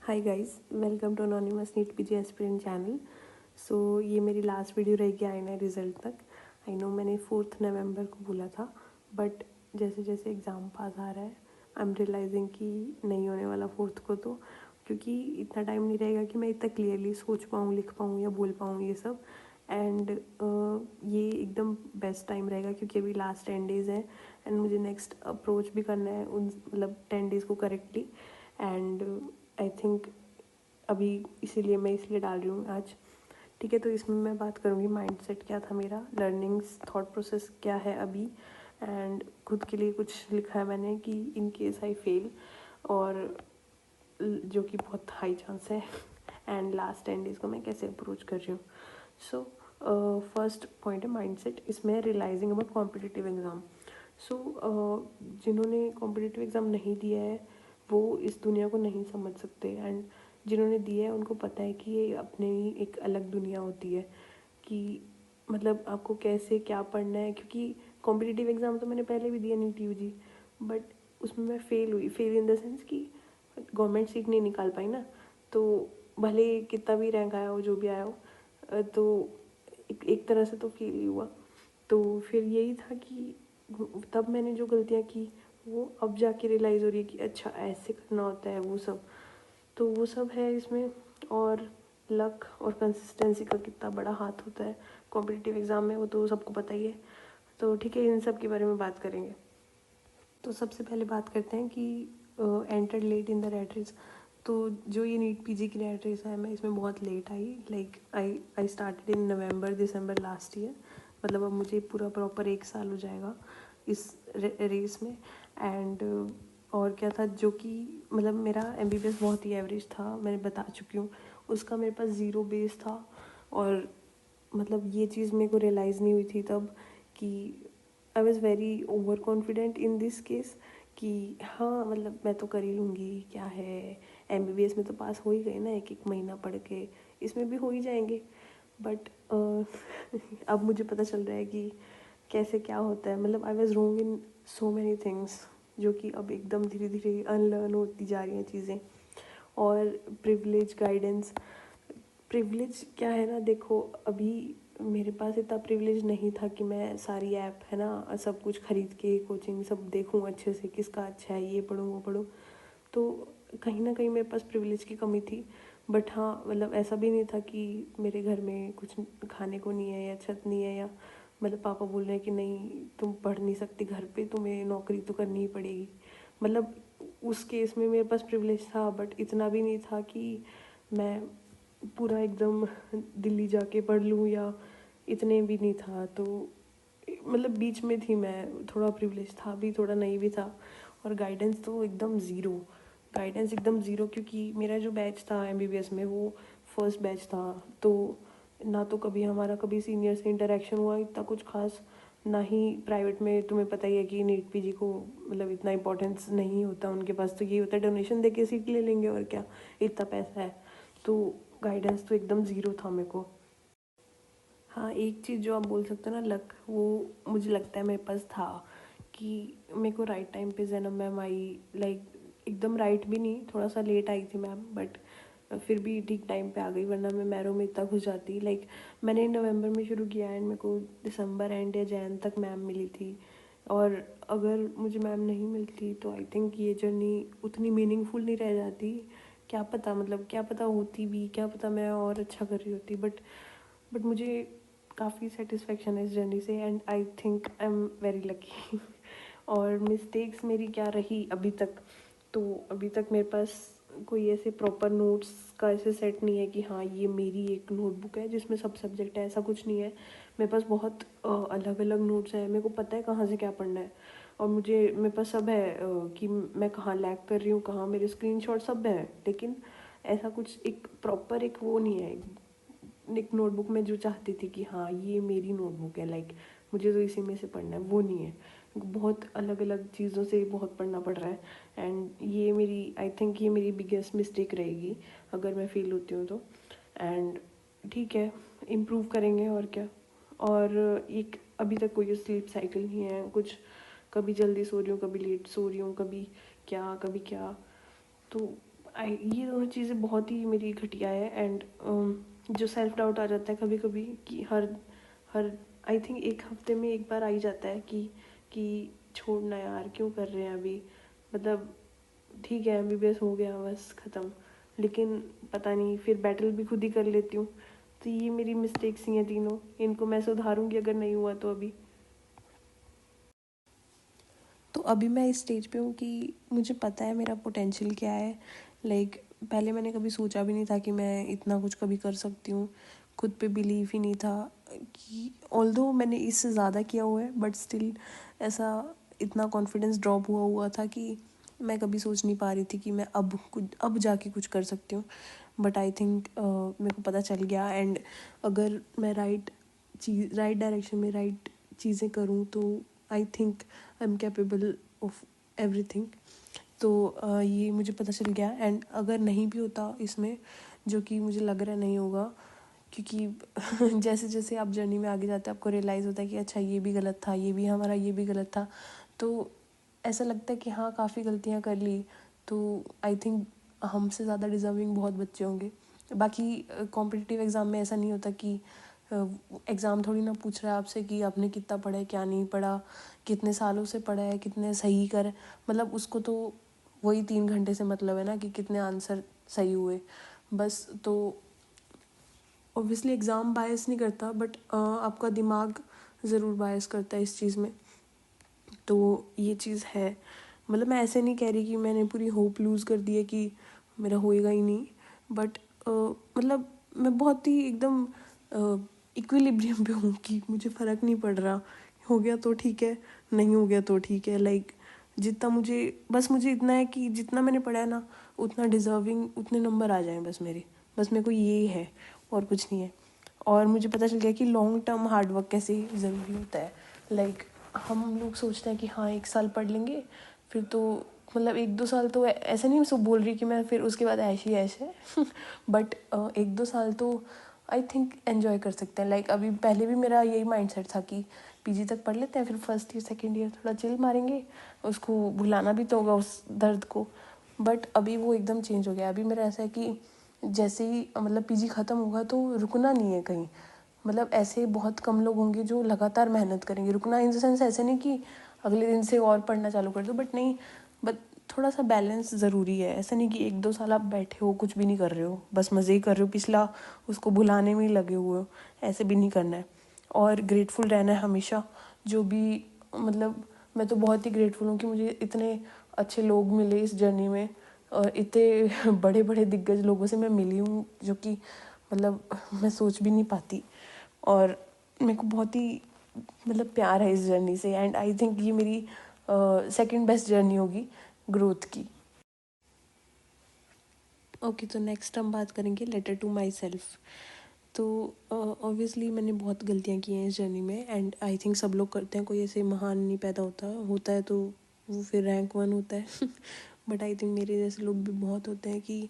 Hi guys, welcome to anonymous NEET PG aspirant channel. So ये मेरी last video रहेगी आईना रिजल्ट तक। आई नो मैंने 4 नवंबर को बोला था, बट जैसे जैसे एग्ज़ाम पास आ रहा है आई एम रियलाइजिंग कि नहीं होने वाला 4 को, तो क्योंकि इतना टाइम नहीं रहेगा कि मैं इतना क्लियरली सोच पाऊँ, लिख पाऊँ या बोल पाऊँ ये सब। एंड ये एकदम बेस्ट टाइम रहेगा क्योंकि अभी लास्ट 10 डेज़ है एंड मुझे नेक्स्ट अप्रोच भी करना है उन 10 डेज़ को करेक्टली। एंड आई थिंक अभी इसीलिए मैं इसलिए डाल रही हूँ आज। ठीक है, तो इसमें मैं बात करूँगी माइंडसेट क्या था मेरा, लर्निंग्स, थॉट प्रोसेस क्या है अभी, एंड खुद के लिए कुछ लिखा है मैंने कि इन केस आई फेल, और जो कि बहुत हाई चांस है, एंड लास्ट 10 डेज़ को मैं कैसे अप्रोच कर रही हूँ। सो फर्स्ट पॉइंट है माइंडसेट। इसमें रियलाइजिंग अबाउट कॉम्पिटिटिव एग्ज़ाम। सो जिन्होंने कॉम्पिटिटिव एग्ज़ाम नहीं दिया है वो इस दुनिया को नहीं समझ सकते, एंड जिन्होंने दिया है उनको पता है कि ये अपने ही एक अलग दुनिया होती है कि मतलब आपको कैसे क्या पढ़ना है। क्योंकि कॉम्पिटिटिव एग्ज़ाम तो मैंने पहले भी दिया नीट यूजी, बट उसमें मैं फेल इन द सेंस कि गवर्नमेंट सीट नहीं निकाल पाई ना। तो भले कितना भी रैंक आया हो, जो भी आया हो, तो एक तरह से तो फेल ही हुआ। तो फिर यही था कि तब मैंने जो गलतियाँ की वो अब जाके रियलाइज़ हो रही है कि अच्छा ऐसे करना होता है वो सब। तो वो सब है इसमें। और लक और कंसिस्टेंसी का कितना बड़ा हाथ होता है कॉम्पिटिटिव एग्ज़ाम में, वो तो सबको पता ही है। तो ठीक है, इन सब के बारे में बात करेंगे। तो सबसे पहले बात करते हैं कि enter late in the rat race. तो जो ये नीट पीजी की रैट रेस है, मैं इसमें बहुत लेट आई। Like I started in November December last year. मतलब अब मुझे पूरा प्रॉपर 1 साल हो जाएगा इस रेस में। एंड और क्या था जो कि मतलब मेरा एमबीबीएस बहुत ही एवरेज था, मैंने बता चुकी हूँ। उसका मेरे पास 0 बेस था, और मतलब ये चीज़ मेरे को रियलाइज़ नहीं हुई थी तब कि I was very over confident in this case कि हाँ मतलब मैं तो कर ही लूँगी, क्या है, एमबीबीएस में तो पास हो ही गए ना, एक एक महीना पढ़ के, इसमें भी हो ही जाएंगे। बट अब मुझे पता चल रहा है कि कैसे क्या होता है। मतलब I was wrong in so many things, जो कि अब एकदम धीरे धीरे अनलर्न होती जा रही हैं चीज़ें। और प्रिविलेज गाइडेंस, प्रिविलेज क्या है ना, देखो अभी मेरे पास इतना प्रिविलेज नहीं था कि मैं सारी ऐप है ना सब कुछ खरीद के कोचिंग सब देखूँ अच्छे से, किसका अच्छा है, ये पढ़ूँ वो पढ़ूँ। तो कहीं ना कहीं मेरे पास प्रिविलेज की कमी थी। बट हाँ मतलब ऐसा भी नहीं था कि मेरे घर में कुछ खाने को नहीं है या छत नहीं है, या मतलब पापा बोल रहे हैं कि नहीं तुम पढ़ नहीं सकती घर पे, तुम्हें नौकरी तो करनी ही पड़ेगी। मतलब उस केस में मेरे पास प्रिविलेज था, बट इतना भी नहीं था कि मैं पूरा एकदम दिल्ली जाके पढ़ लूँ, या इतने भी नहीं था। तो मतलब बीच में थी मैं, थोड़ा प्रिविलेज था भी, थोड़ा नहीं भी था। और गाइडेंस तो एकदम ज़ीरो, गाइडेंस एकदम ज़ीरो, क्योंकि मेरा जो बैच था एमबीबीएस में वो फर्स्ट बैच था। तो ना तो कभी हमारा कभी सीनियर से इंटरेक्शन हुआ इतना कुछ खास, ना ही प्राइवेट में तुम्हें पता ही है कि नीट पीजी को मतलब इतना इंपॉर्टेंस नहीं होता उनके पास। तो ये होता है डोनेशन दे के सीट ले लेंगे और क्या, इतना पैसा है। तो गाइडेंस तो एकदम ज़ीरो था मेरे को। हाँ, एक चीज़ जो आप बोल सकते हो ना लक, वो मुझे लगता है मेरे पास था कि मेरे को राइट टाइम पे जैनब मैम आई। लाइक एकदम राइट भी नहीं, थोड़ा सा लेट आई थी मैम, बट फिर भी ठीक टाइम पे आ गई, वरना मैं मैरो में इतना घुस जाती। लाइक मैंने नवंबर में शुरू किया एंड मेरे को दिसंबर एंड या जैन तक मैम मिली थी। और अगर मुझे मैम नहीं मिलती तो आई थिंक ये जर्नी उतनी मीनिंगफुल नहीं रह जाती। क्या पता, मतलब क्या पता होती भी, क्या पता मैं और अच्छा कर रही होती। बट मुझे काफ़ी सेटिस्फेक्शन है इस जर्नी से, and I think I am very lucky. और मिस्टेक्स मेरी क्या रही अभी तक, तो अभी तक मेरे पास कोई ऐसे प्रॉपर नोट्स का ऐसे सेट नहीं है कि हाँ ये मेरी एक नोटबुक है जिसमें सब सब्जेक्ट है, ऐसा कुछ नहीं है। मेरे पास बहुत अलग अलग नोट्स हैं, मेरे को पता है कहाँ से क्या पढ़ना है। और मुझे मेरे पास सब है कि मैं कहाँ लैग कर रही हूँ, कहाँ मेरे स्क्रीनशॉट सब है। लेकिन ऐसा कुछ एक प्रॉपर एक वो नहीं है, एक नोटबुक में जो चाहती थी कि हाँ ये मेरी नोटबुक है, लाइक मुझे तो इसी में से पढ़ना है, वो नहीं है। बहुत अलग अलग चीज़ों से बहुत पढ़ना पड़ रहा है। एंड ये मेरी आई थिंक ये मेरी बिगेस्ट मिस्टेक रहेगी अगर मैं फेल होती हूँ तो। एंड ठीक है, इम्प्रूव करेंगे और क्या। और एक अभी तक कोई स्लीप साइकिल नहीं है कुछ, कभी जल्दी सो रही हूँ, कभी लेट सो रही हूँ, कभी क्या कभी क्या। तो ये दोनों चीज़ें बहुत ही मेरी घटिया है। एंड जो सेल्फ डाउट आ जाता है कभी कभी कि हर हर आई थिंक एक हफ्ते में एक बार आ ही जाता है कि छोड़ना यार, क्यों कर रहे हैं अभी, मतलब ठीक है MBBS हो गया बस ख़त्म, लेकिन पता नहीं फिर बैटल भी खुद ही कर लेती हूँ। तो ये मेरी मिस्टेक्स ही हैं तीनों, इनको मैं सुधारूँगी अगर नहीं हुआ तो। अभी मैं इस स्टेज पे हूँ कि मुझे पता है मेरा पोटेंशियल क्या है। लाइक पहले मैंने कभी सोचा भी नहीं था कि मैं इतना कुछ कभी कर सकती हूँ, खुद पे बिलीव ही नहीं था कि ऑल्दो मैंने इससे ज़्यादा किया हुआ है बट स्टिल ऐसा इतना कॉन्फिडेंस ड्रॉप हुआ था कि मैं कभी सोच नहीं पा रही थी कि मैं अब जाके कुछ कर सकती हूँ। बट आई थिंक मेरे को पता चल गया। एंड अगर मैं राइट डायरेक्शन में राइट चीज़ें करूँ तो I think I am capable of everything. तो ये मुझे पता चल गया। एंड अगर नहीं भी होता इसमें, जो कि मुझे लग रहा नहीं होगा, क्योंकि जैसे जैसे आप जर्नी में आगे जाते हैं आपको रियलाइज़ होता है कि अच्छा ये भी गलत था, ये भी गलत था। तो ऐसा लगता है कि हाँ काफ़ी गलतियाँ कर ली। तो आई थिंक हमसे ज़्यादा डिज़र्विंग बहुत बच्चे होंगे। बाकी कॉम्पिटिटिव एग्ज़ाम में ऐसा नहीं होता कि एग्ज़ाम थोड़ी ना पूछ रहा है आपसे कि आपने कितना पढ़ा है, क्या नहीं पढ़ा, कितने सालों से पढ़ा है, कितने सही कर, मतलब उसको तो वही 3 घंटे से मतलब है ना कि कितने आंसर सही हुए बस। तो ऑब्वियसली एग्ज़ाम बायस नहीं करता बट आपका दिमाग ज़रूर बायस करता है इस चीज़ में। तो ये चीज़ है। मतलब मैं ऐसे नहीं कह रही कि मैंने पूरी होप लूज़ कर दी है कि मेरा होएगा ही नहीं, बट मतलब मैं बहुत ही एकदम इक्विलिब्रियम पे हूँ कि मुझे फ़र्क नहीं पड़ रहा, हो गया तो ठीक है, नहीं हो गया तो ठीक है। लाइक जितना मुझे इतना है कि जितना मैंने पढ़ा है ना उतना डिज़र्विंग उतने नंबर आ जाएं बस मेरे को ये है और कुछ नहीं है। और मुझे पता चल गया कि लॉन्ग टर्म हार्डवर्क कैसे ज़रूरी होता है। लाइक हम लोग सोचते हैं कि हाँ 1 साल पढ़ लेंगे फिर तो, मतलब 1-2 साल तो ऐसे नहीं सब बोल रही कि मैं फिर उसके बाद ऐश ही ऐश है बट 1-2 साल तो आई थिंक एन्जॉय कर सकते हैं। लाइक अभी पहले भी मेरा यही माइंडसेट था कि PG तक पढ़ लेते हैं, फिर फर्स्ट ईयर सेकेंड ईयर थोड़ा चिल मारेंगे, उसको भुलाना भी तो होगा उस दर्द को। बट अभी वो एकदम चेंज हो गया। अभी मेरा ऐसा है कि जैसे ही मतलब PG ख़त्म होगा तो रुकना नहीं है कहीं। मतलब ऐसे बहुत कम लोग होंगे जो लगातार मेहनत करेंगे। रुकना इन द सेंस ऐसे नहीं कि अगले दिन से और पढ़ना चालू कर दो, बट नहीं, बट थोड़ा सा बैलेंस ज़रूरी है। ऐसा नहीं कि 1-2 साल आप बैठे हो कुछ भी नहीं कर रहे हो, बस मज़े ही कर रहे हो, पिछला उसको भुलाने में ही लगे हुए हो, ऐसे भी नहीं करना है। और ग्रेटफुल रहना है हमेशा। जो भी मतलब मैं तो बहुत ही ग्रेटफुल हूँ कि मुझे इतने अच्छे लोग मिले इस जर्नी में और इतने बड़े बड़े दिग्गज लोगों से मैं मिली हूँ जो कि मतलब मैं सोच भी नहीं पाती। और मेरे को बहुत ही मतलब प्यार है इस जर्नी से। एंड आई थिंक ये मेरी सेकंड बेस्ट जर्नी होगी ग्रोथ की। ओके, तो नेक्स्ट हम बात करेंगे लेटर टू माई सेल्फ। तो ऑब्वियसली मैंने बहुत गलतियाँ की हैं इस जर्नी में एंड आई थिंक सब लोग करते हैं, कोई ऐसे महान नहीं पैदा होता है तो वो फिर रैंक 1 होता है बट आई थिंक मेरे जैसे लोग भी बहुत होते हैं कि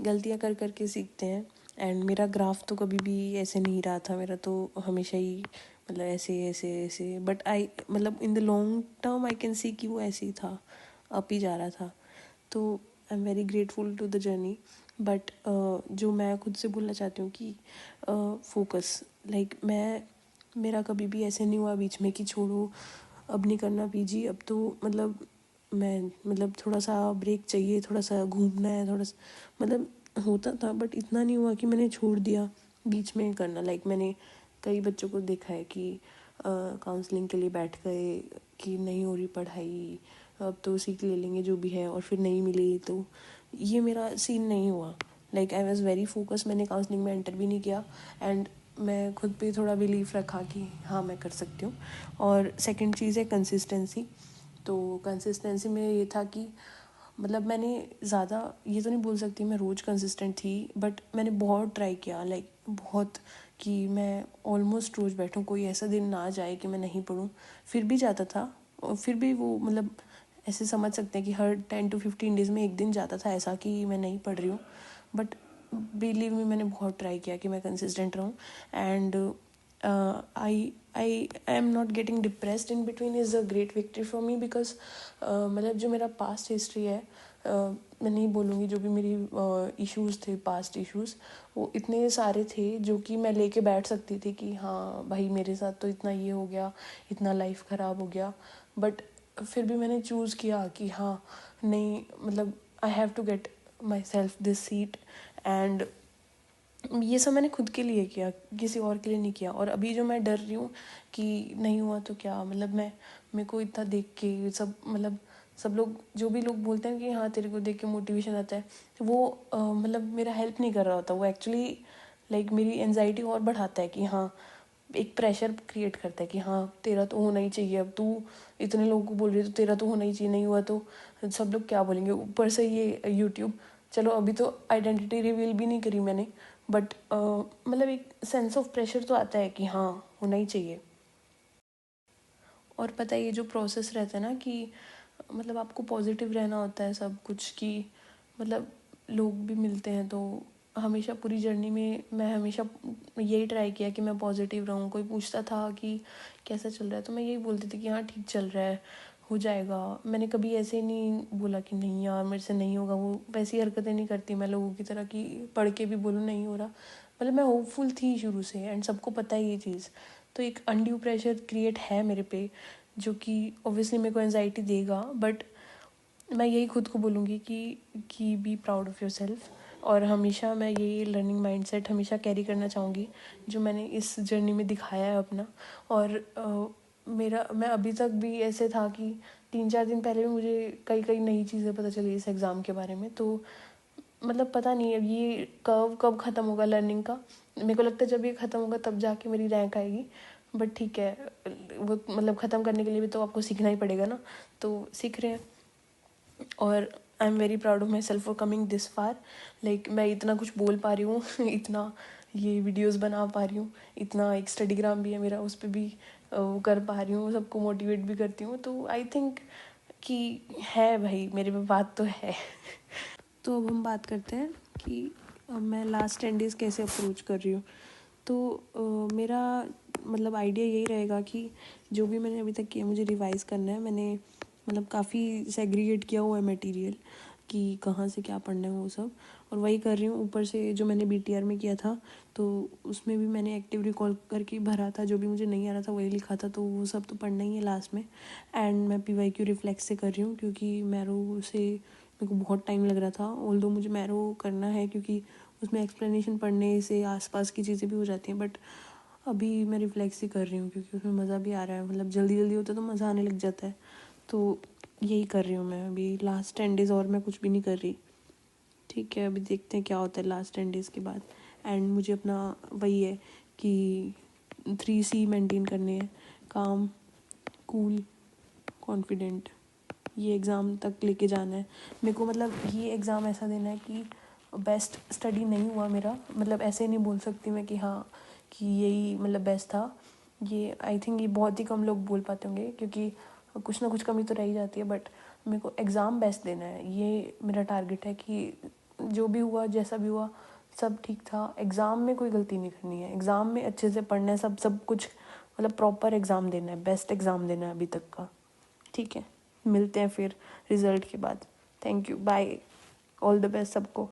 गलतियाँ कर कर के सीखते हैं। एंड मेरा ग्राफ तो कभी भी ऐसे नहीं रहा था, मेरा तो हमेशा ही मतलब ऐसे ऐसे ऐसे, बट आई मतलब in the long term I can see कि वो ऐसे ही था, अप ही जा रहा था। तो I am very grateful to the journey. But जो मैं खुद से बोलना चाहती हूँ कि फोकस, लाइक मेरा कभी भी ऐसे नहीं हुआ बीच में कि छोड़ो अब नहीं करना PG, अब तो मतलब थोड़ा सा ब्रेक चाहिए, थोड़ा सा घूमना है, थोड़ा सा मतलब होता था। बट इतना नहीं हुआ कि मैंने छोड़ दिया बीच में करना। लाइक मैंने कई बच्चों को देखा है कि काउंसलिंग के लिए बैठ गए कि नहीं हो रही पढ़ाई, अब तो सीख ले लेंगे जो भी है, और फिर नहीं मिली। तो ये मेरा सीन नहीं हुआ। Like I was very focus, मैंने काउंसलिंग में एंटर भी नहीं किया एंड मैं खुद पे थोड़ा बिलीव रखा कि हाँ मैं कर सकती हूँ। और सेकंड चीज़ है कंसिस्टेंसी। तो कंसिस्टेंसी में ये था कि मतलब मैंने ज़्यादा ये तो नहीं बोल सकती मैं रोज़ कंसिस्टेंट थी, बट मैंने बहुत ट्राई किया, लाइक बहुत, कि मैं ऑलमोस्ट रोज़ बैठूँ, कोई ऐसा दिन ना जाए कि मैं नहीं पढूँ। फिर भी जाता था और फिर भी वो मतलब ऐसे समझ सकते हैं कि हर 10 to 15 डेज़ में एक दिन जाता था ऐसा कि मैं नहीं पढ़ रही हूँ। बट बिलीव मी मैंने बहुत ट्राई किया कि मैं कंसिस्टेंट रहूँ। And I am not getting depressed in between is a great victory for me because मतलब जो मेरा पास्ट हिस्ट्री है मैं नहीं बोलूँगी, जो भी मेरी इश्यूज़ थे, पास्ट इश्यूज़, वो इतने सारे थे जो कि मैं लेके बैठ सकती थी कि हाँ भाई मेरे साथ तो इतना ये हो गया, इतना लाइफ ख़राब हो गया, बट फिर भी मैंने चूज़ किया कि हाँ नहीं, मतलब I have to get myself this seat, and ये सब मैंने खुद के लिए किया, किसी और के लिए नहीं किया। और अभी जो मैं डर रही हूँ कि नहीं हुआ तो क्या, मतलब मेरे को इतना देख के सब, मतलब सब लोग, जो भी लोग बोलते हैं कि हाँ तेरे को देख के मोटिवेशन आता है, वो मतलब मेरा हेल्प नहीं कर रहा होता, वो एक्चुअली लाइक मेरी एनजाइटी और बढ़ाता है कि हाँ, एक प्रेशर क्रिएट करता है कि हाँ तेरा तो होना ही चाहिए, अब तू इतने लोगों को बोल रही है तो तेरा तो होना ही चाहिए, नहीं हुआ तो सब लोग क्या बोलेंगे। ऊपर से ये यूट्यूब, चलो अभी तो आइडेंटिटी रिवील भी नहीं करी मैंने, बट मतलब एक सेंस ऑफ प्रेशर तो आता है कि हाँ होना ही चाहिए। और पता है ये जो प्रोसेस रहता है ना कि मतलब आपको पॉजिटिव रहना होता है सब कुछ, कि मतलब लोग भी मिलते हैं तो हमेशा पूरी जर्नी में मैं हमेशा यही ट्राई किया कि मैं पॉजिटिव रहूँ। कोई पूछता था कि कैसा चल रहा है तो मैं यही बोलती थी कि हाँ ठीक चल रहा है, हो जाएगा। मैंने कभी ऐसे नहीं बोला कि नहीं यार मेरे से नहीं होगा, वो वैसी हरकतें नहीं करती मैं लोगों की तरह कि पढ़ के भी बोलूँ नहीं हो रहा। मतलब मैं होपफुल थी शुरू से, एंड सबको पता है ये चीज़। तो एक अनड्यू प्रेशर क्रिएट है मेरे पे, जो कि ऑब्वियसली मेरे को एनजाइटी देगा, बट मैं यही खुद को बोलूँगी कि be proud of your self. और हमेशा मैं ये लर्निंग माइंडसेट हमेशा कैरी करना चाहूँगी जो मैंने इस जर्नी में दिखाया है अपना। और मैं अभी तक भी ऐसे था कि 3-4 दिन पहले भी मुझे कई कई नई चीज़ें पता चली इस एग्ज़ाम के बारे में। तो मतलब पता नहीं अब ये कब ख़त्म होगा लर्निंग का। मेरे को लगता है जब ये ख़त्म होगा तब जाके मेरी रैंक आएगी, बट ठीक है, वो मतलब ख़त्म करने के लिए भी तो आपको सीखना ही पड़ेगा ना, तो सीख रहे हैं। और आई am very proud of my self for coming this far. Like मैं इतना कुछ बोल पा रही हूँ इतना ये वीडियोस बना पा रही हूँ, इतना एक स्टडीग्राम भी है मेरा, उस पर भी वो कर पा रही हूँ, सबको मोटिवेट भी करती हूँ। तो आई थिंक कि है भाई मेरे में बात तो है। तो अब हम बात करते हैं कि मैं लास्ट 10 डेज़ कैसे अप्रोच कर रही हूँ। तो मेरा मतलब आइडिया यही रहेगा कि जो भी मैंने अभी तक किया मुझे रिवाइज़ करना है। मैंने मतलब काफ़ी सेग्रीगेट किया हुआ है मटेरियल कि कहाँ से क्या पढ़ना है वो सब, और वही कर रही हूँ। ऊपर से जो मैंने BTR में किया था तो उसमें भी मैंने एक्टिव रिकॉल करके भरा था, जो भी मुझे नहीं आ रहा था वही लिखा था, तो वो सब तो पढ़ना ही है लास्ट में। एंड मैं PYQ रिफ्लेक्स से कर रही हूँ क्योंकि मैरो से मेरे को बहुत टाइम लग रहा था। ऑल्दो मुझे मैरो करना है क्योंकि उसमें एक्सप्लेनेशन पढ़ने से आसपास की चीज़ें भी हो जाती हैं, बट अभी मैं रिफ्लेक्स ही कर रही हूँ क्योंकि उसमें मज़ा भी आ रहा है। मतलब जल्दी जल्दी होता है तो मज़ा आने लग जाता है, तो यही कर रही हूँ मैं अभी लास्ट 10 डेज़। और मैं कुछ भी नहीं कर रही, ठीक है। अभी देखते हैं क्या होता है लास्ट 10 डेज़ के बाद। एंड मुझे अपना वही है कि 3C मेंटेन करने हैं, काम, कूल, कॉन्फिडेंट। ये एग्ज़ाम तक लेके जाना है मेरे को। मतलब ये एग्ज़ाम ऐसा देना है कि बेस्ट स्टडी नहीं हुआ मेरा, मतलब ऐसे नहीं बोल सकती मैं कि हाँ कि यही मतलब बेस्ट था। ये आई थिंक ये बहुत ही कम लोग बोल पाते होंगे क्योंकि कुछ ना कुछ कमी तो रह ही जाती है, बट मेरे को एग्ज़ाम बेस्ट देना है, ये मेरा टारगेट है। कि जो भी हुआ जैसा भी हुआ सब ठीक था, एग्ज़ाम में कोई गलती नहीं करनी है, एग्ज़ाम में अच्छे से पढ़ना है, सब कुछ मतलब प्रॉपर एग्ज़ाम देना है, बेस्ट एग्ज़ाम देना है अभी तक का, ठीक है। मिलते हैं फिर रिज़ल्ट के बाद। Thank you, bye, all the best सबको।